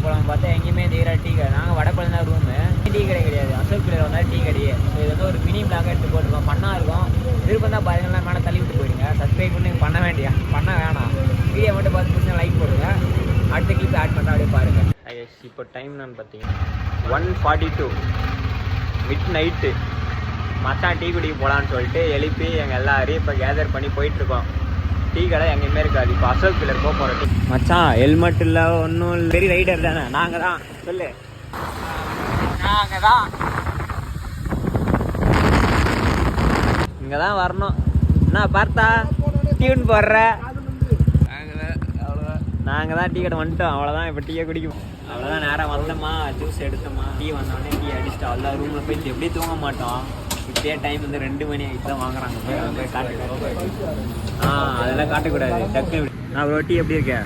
போகலான்னு பார்த்தா எங்கேயுமே தீரா டீ கடை. நாங்கள் வடப்பழம் தான் ரூமு. டீ கடை கிடையாது, அசோக் பிள்ளையில் வந்தால் டீ கடையே. ஸோ இது வந்து ஒரு மினி பிளாக எடுத்து போட்டுருக்கோம். பண்ணா இருக்கும். விருப்பம் தான் பாருங்கள்லாம் மேலே தள்ளி விட்டு போயிடுங்க. சப்ஸ்கிரைப் பண்ணி பண்ண வேணாம். வீடியோ மட்டும் பார்த்து பிடிச்சா லைக் போடுங்க. அடுத்த கிளிப் ஆட் பண்ணால் அப்படியே பாருங்கள். இப்போ டைம் நான் பார்த்தீங்கன்னா 1:42 மிட் நைட்டு. மச்சான் டீ குடிக்க போகலான்னு சொல்லிட்டு எழுப்பி எங்கள் எல்லாரையும் இப்போ கேதர் பண்ணி போயிட்டுருக்கோம். டீ கடை எங்கேயுமே இருக்காது. இப்போ அசோக் பில்லர் போக போகிறோம். மச்சான் ஹெல்மெட் இல்லை, ஒன்றும் இல்லை. பெரிய ரைடர் தானே நாங்கள் தான். சொல்லு, நாங்கள் தான் இங்கே தான் வரணும். என்ன பார்த்தா டியூன் போடுற? நாங்கள் தான் டீ கடை வந்துட்டோம். அவ்வளோதான். இப்போ டீயை குடிக்கும். அவ்வளோதான். நேரம் வந்தோமா, ஜூஸ் எடுத்தோமா, டீ வந்தோடனே டீ அடிச்சுட்டு அவ்வளோ ரூமில் போய் எப்படியும் தூங்க மாட்டோம். இப்படியே டைம் வந்து 2 மணி ஆகிட்டு தான் வாங்குறாங்க. போய் காட்டுக்கூடாது. அதெல்லாம் காட்டக்கூடாது. டக்கு நான் ஒரு டீ எப்படி இருக்கேன்?